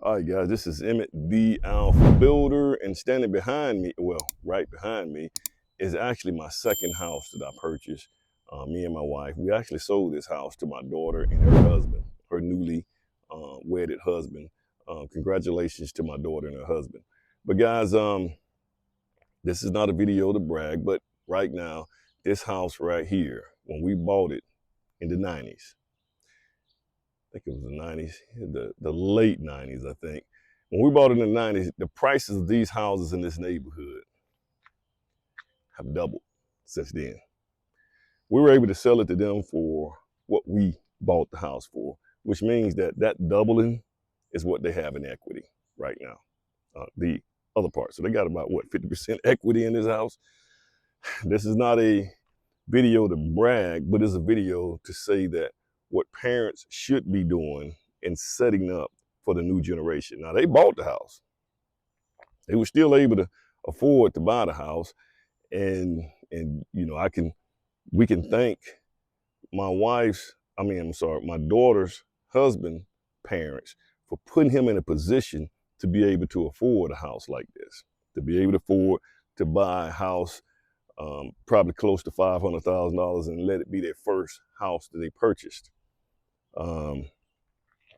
All right, guys, this is Emmett, the Alpha Builder, and standing behind me, well, right behind me, is actually my second house that I purchased. Me and my wife, we actually sold this house to my daughter and her husband, her newly wedded husband. Congratulations to my daughter and her husband. But guys, this is not a video to brag, but right now, this house right here, when we bought it in the 90s, I think it was the 90s, the late 90s, I think. When we bought it in the 90s, the prices of these houses in this neighborhood have doubled since then. We were able to sell it to them for what we bought the house for, which means that that doubling is what they have in equity right now. The other part. So they got about, what, 50% equity in this house? This is not a video to brag, but it's a video to say that what parents should be doing and setting up for the new generation. Now, they bought the house. They were still able to afford to buy the house. And you know, we can thank my my daughter's husband parents for putting him in a position to be able to afford a house like this, to be able to afford to buy a house probably close to $500,000 and let it be their first house that they purchased.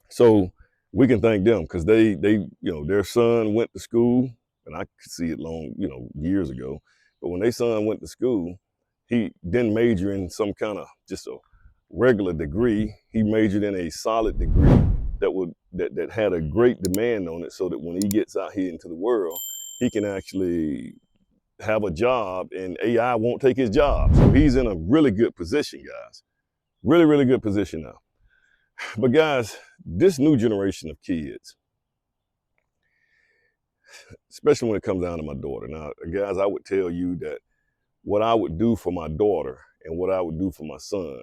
So we can thank them because they their son went to school, and I could see it years ago. But when their son went to school, he didn't major in some kind of just a regular degree. He majored in a solid degree that had a great demand on it, so that when he gets out here into the world, he can actually have a job and AI won't take his job. So he's in a really good position, guys. Really, really good position now. But guys, this new generation of kids, especially when it comes down to my daughter. Now, guys, I would tell you that what I would do for my daughter and what I would do for my son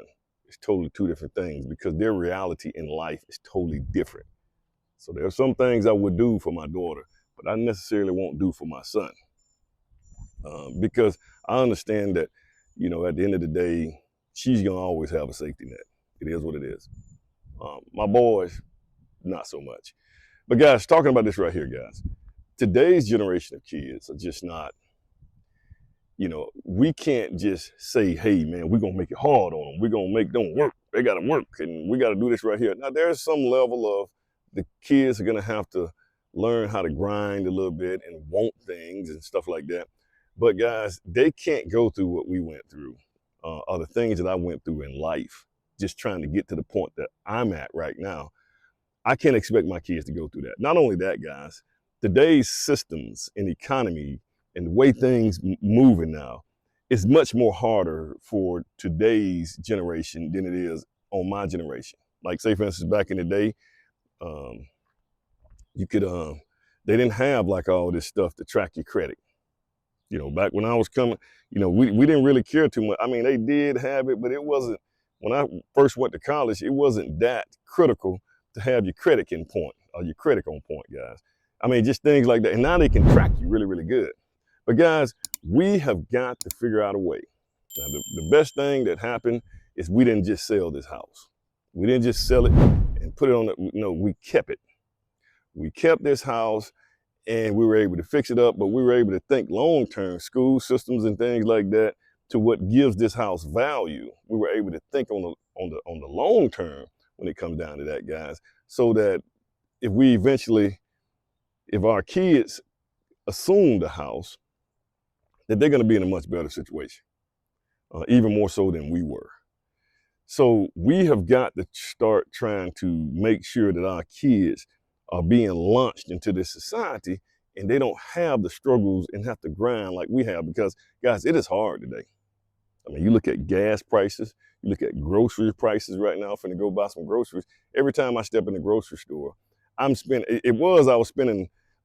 is totally two different things, because their reality in life is totally different. So there are some things I would do for my daughter, but I necessarily won't do for my son. Because I understand that, at the end of the day, she's gonna always have a safety net. It is what it is. My boys, not so much. But guys, talking about this right here, guys, today's generation of kids are just not, we can't just say, hey man, we're gonna make it hard on them. We're gonna make them work. They gotta work, and we gotta do this right here. Now there's some level of the kids are gonna have to learn how to grind a little bit and want things and stuff like that. But guys, they can't go through what we went through, or the things that I went through in life, just trying to get to the point that I'm at right now. I can't expect my kids to go through that. Not only that, guys, today's systems and economy and the way things moving now is much more harder for today's generation than it is on my generation. Like, say for instance, back in the day, they didn't have like all this stuff to track your credit. Back when I was coming, we didn't really care too much. I mean, they did have it, but it wasn't, when I first went to college, it wasn't that critical to have your credit in point or your credit on point, guys. I mean, just things like that. And now they can track you really, really good. But guys, we have got to figure out a way. Now, the best thing that happened is we didn't just sell this house. We didn't just sell it and put it on we kept it. We kept this house, and we were able to fix it up, but we were able to think long-term, school systems and things like that, to what gives this house value. We were able to think on the long term when it comes down to that, guys, so that if our kids assume the house, that they're going to be in a much better situation, even more so than we were. So we have got to start trying to make sure that our kids are being launched into this society, and they don't have the struggles and have to grind like we have, because guys, it is hard today. I mean, you look at gas prices, you look at grocery prices right now. I'm finna go buy some groceries. Every time I step in the grocery store, I'm spending,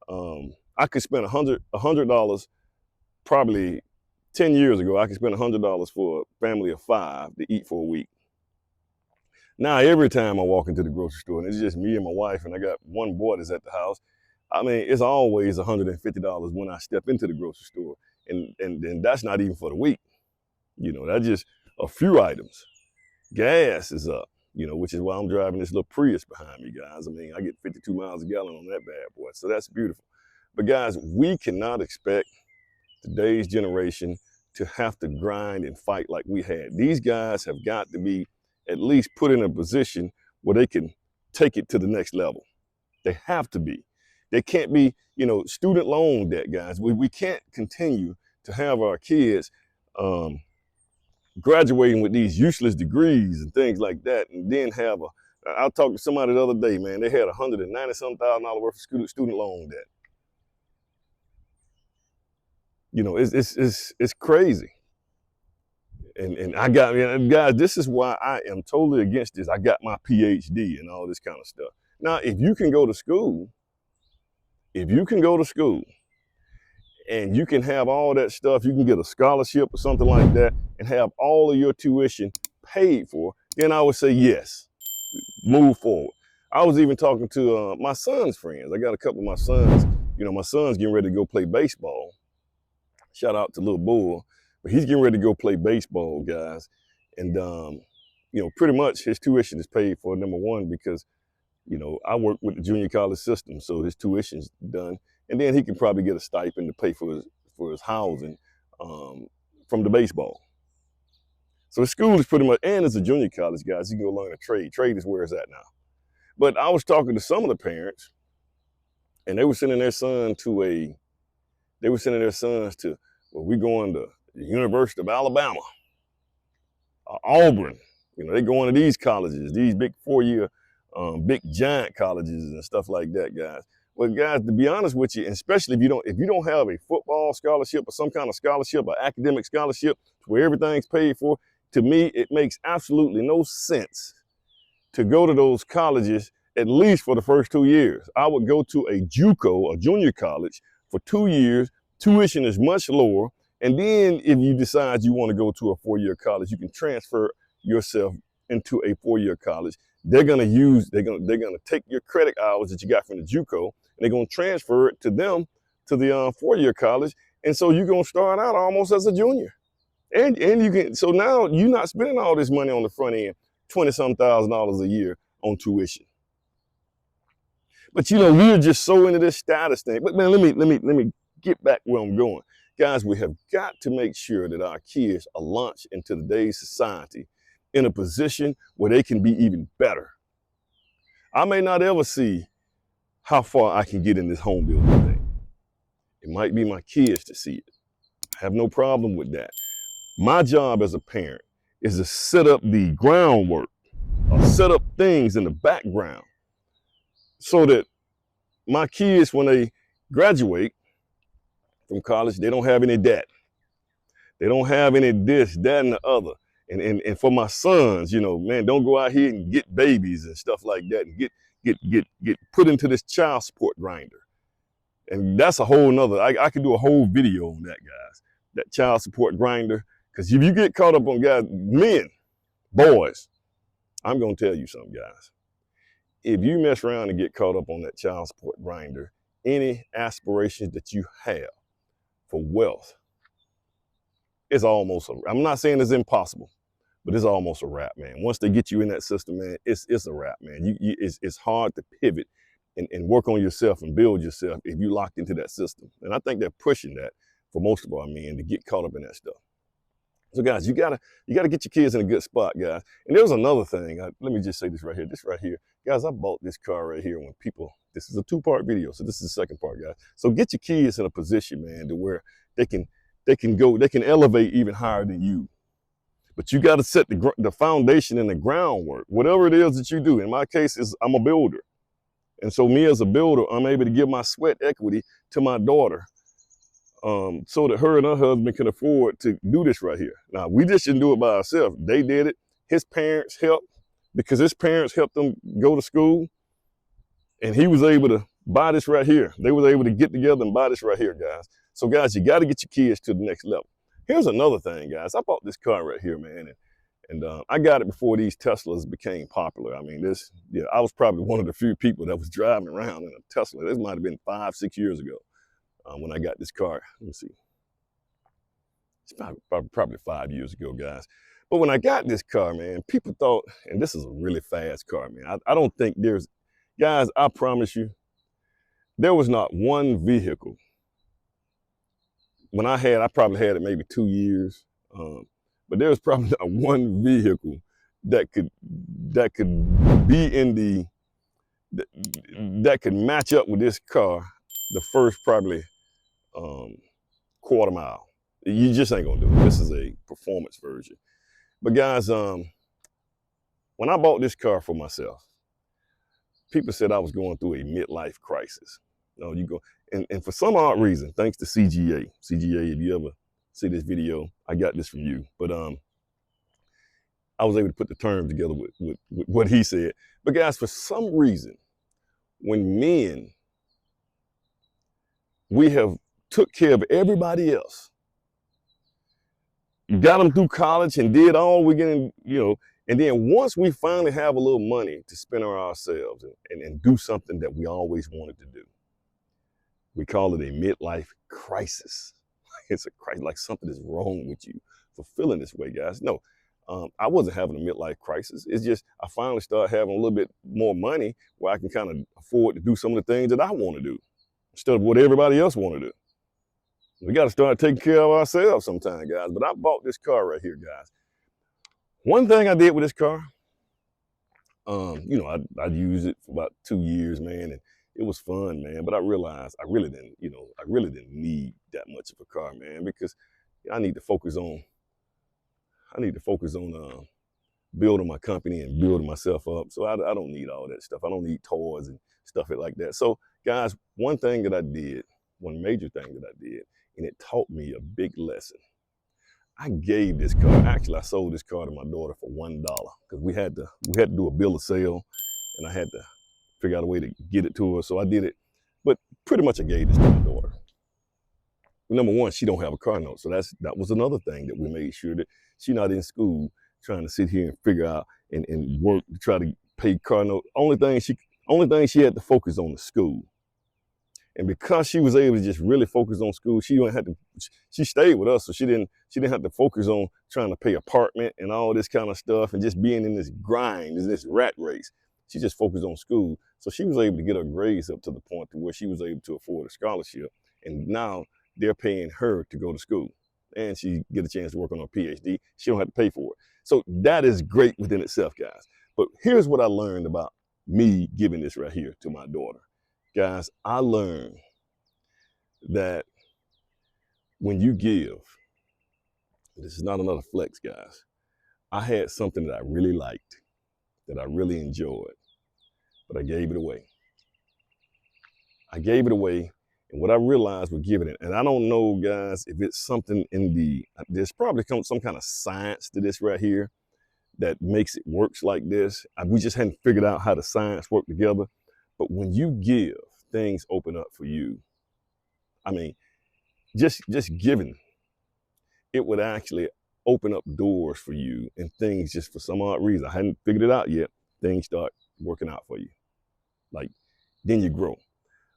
I could spend $100 probably 10 years ago. I could spend $100 for a family of 5 to eat for a week. Now, every time I walk into the grocery store, and it's just me and my wife, and I got one boy that's at the house, I mean, it's always $150 when I step into the grocery store. And that's not even for the week. That's just a few items. Gas is up. you know, which is why I'm driving this little Prius behind me, guys. I mean, I get 52 miles a gallon on that bad boy. So that's beautiful. But guys, we cannot expect today's generation to have to grind and fight like we had. These guys have got to be at least put in a position where they can take it to the next level. They have to be. They can't be, you know, student loan debt, guys. We can't continue to have our kids graduating with these useless degrees and things like that, and then have a, I talked to somebody the other day, man, they had $190,000 worth of student loan debt. You know, it's crazy. And I got, and guys, this is why I am totally against this. I got my PhD and all this kind of stuff. Now, if you can go to school, and you can have all that stuff, you can get a scholarship or something like that and have all of your tuition paid for, then I would say yes, move forward. I was even talking to my son's friends. I got a couple of my sons, you know, my son's getting ready to go play baseball. Shout out to Little Bull, but he's getting ready to go play baseball, guys. And, you know, pretty much his tuition is paid for, number one, because, you know, I work with the junior college system, so his tuition's done. And then he can probably get a stipend to pay for his housing from the baseball. So the school is pretty much, and it's a junior college, guys. You can go learn a trade. Trade is where it's at now. But I was talking to some of the parents, and they were sending their sons to, well, we going to the University of Alabama, Auburn. You know, they going to these colleges, these big 4-year, big giant colleges and stuff like that, guys. Well, guys, to be honest with you, and especially if you don't have a football scholarship or some kind of scholarship or academic scholarship where everything's paid for, to me, it makes absolutely no sense to go to those colleges at least for the first 2 years. I would go to a JUCO, a junior college, for 2 years. Tuition is much lower. And then if you decide you want to go to a 4-year college, you can transfer yourself into a 4-year college. They're gonna take your credit hours that you got from the JUCO, and they're gonna transfer it to them to the 4-year college. And so you're gonna start out almost as a junior. And you can, so now you're not spending all this money on the front end, $20-some thousand a year on tuition. But you know, we're just so into this status thing. But man, let me get back where I'm going. Guys, we have got to make sure that our kids are launched into today's society in a position where they can be even better. I may not ever see how far I can get in this home building thing. It might be my kids to see it. I have no problem with that. My job as a parent is to set up the groundwork, or set up things in the background so that my kids, when they graduate from college, they don't have any debt. They don't have any this, that, and the other. And for my sons, you know, man, don't go out here and get babies and stuff like that and get put into this child support grinder. And that's a whole nother, I could do a whole video on that, guys, that child support grinder. Because if you get caught up on, guys, men, boys, I'm going to tell you something, guys. If you mess around and get caught up on that child support grinder, any aspirations that you have for wealth, it's almost, I'm not saying it's impossible, but it's almost a wrap, man. Once they get you in that system, man, it's a wrap, man. It's hard to pivot and work on yourself and build yourself if you locked into that system. And I think they're pushing that for most of our men to get caught up in that stuff. So guys, you gotta get your kids in a good spot, guys. And there's another thing. Let me just say this right here. This right here, guys. I bought this car right here when people. This is a 2-part video, so this is the second part, guys. So get your kids in a position, man, to where they can elevate even higher than you. But you got to set the foundation and the groundwork. Whatever it is that you do. In my case, I'm a builder, and so me as a builder, I'm able to give my sweat equity to my daughter. So that her and her husband can afford to do this right here. Now, we just didn't do it by ourselves. They did it. His parents helped, because his parents helped them go to school, and he was able to buy this right here. They was able to get together and buy this right here, guys. So, guys, you got to get your kids to the next level. Here's another thing, guys. I bought this car right here, man, and I got it before these Teslas became popular. I mean, I was probably one of the few people that was driving around in a Tesla. This might have been 5-6 years ago. When I got this car, let me see. It's probably 5 years ago, guys. But when I got this car, man, people thought, and this is a really fast car, man. I don't think there's, guys, I promise you, there was not one vehicle. When I probably had it maybe 2 years, but there was probably not one vehicle that could be in the that could match up with this car the first probably quarter mile. You just ain't gonna do it. This is a performance version. But guys, when I bought this car for myself, people said I was going through a midlife crisis. No, you go, and for some odd reason, thanks to CGA, if you ever see this video, I got this from you. But I was able to put the terms together with what he said. But guys, for some reason, when men, we have took care of everybody else, got them through college and did all we're getting, and then once we finally have a little money to spend on ourselves and do something that we always wanted to do, we call it a midlife crisis. It's a crisis, like something is wrong with you for feeling this way, guys. No, I wasn't having a midlife crisis. It's just I finally started having a little bit more money where I can kind of afford to do some of the things that I want to do instead of what everybody else want to do. We got to start taking care of ourselves sometime, guys. But I bought this car right here, guys. One thing I did with this car, I used it for about 2 years, man, and it was fun, man. But I realized I really didn't need that much of a car, man, because I need to focus on building my company and building myself up. So I don't need all that stuff. I don't need toys and stuff like that. So guys, one major thing that I did, and it taught me a big lesson. I gave this car, actually I sold this car to my daughter for $1 because we had to do a bill of sale and I had to figure out a way to get it to her. So I did it, but pretty much I gave this to my daughter. Number one, she don't have a car note. So that was another thing that we made sure that she's not in school trying to sit here and figure out and work to try to pay car note. Only thing she had to focus on is school. And because she was able to just really focus on school, she stayed with us, so she didn't have to focus on trying to pay apartment and all this kind of stuff and just being in this grind, in this rat race. She just focused on school. So she was able to get her grades up to the point to where she was able to afford a scholarship. And now they're paying her to go to school. And she get a chance to work on her PhD. She don't have to pay for it. So that is great within itself, guys. But here's what I learned about me giving this right here to my daughter. Guys, I learned that when you give, this is not another flex, guys. I had something that I really liked, that I really enjoyed, but I gave it away. I gave it away, and what I realized with giving it, and I don't know, guys, if it's something there's probably some kind of science to this right here that makes it works like this. We just hadn't figured out how the science work together. But when you give, things open up for you. I mean, just giving, it would actually open up doors for you and things just for some odd reason. I hadn't figured it out yet. Things start working out for you. Like, then you grow.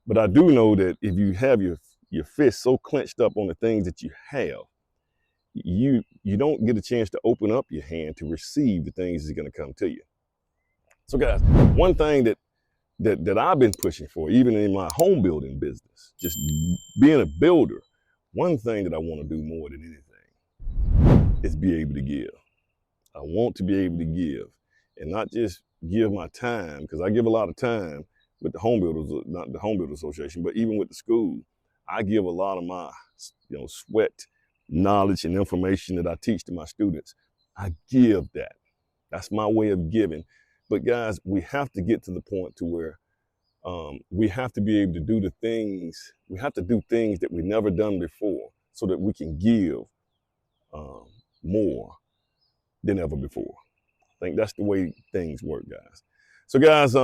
But I do know that if you have your fist so clenched up on the things that you have, you don't get a chance to open up your hand to receive the things that's going to come to you. So guys, one thing that I've been pushing for, even in my home building business, just being a builder, one thing that I want to do more than anything is be able to give. I want to be able to give and not just give my time, because I give a lot of time with the home builders, not the Home Builder Association, but even with the school. I give a lot of my sweat, knowledge, and information that I teach to my students. I give that. That's my way of giving. But guys, we have to get to the point to where we have to be able to do things that we've never done before so that we can give more than ever before. I think that's the way things work, guys. So guys,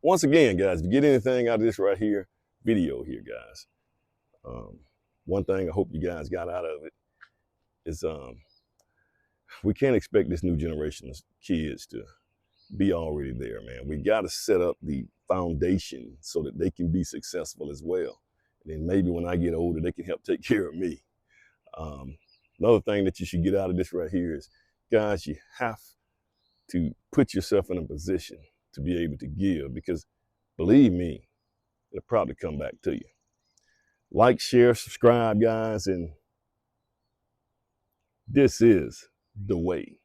once again, guys, if you get anything out of this right here, video here, guys, one thing I hope you guys got out of it is we can't expect this new generation of kids to be already there, man. We got to set up the foundation so that they can be successful as well. And then maybe when I get older, they can help take care of me. Another thing that you should get out of this right here is, guys, you have to put yourself in a position to be able to give, because believe me, it'll probably come back to you. Like, share, subscribe, guys, and this is the way.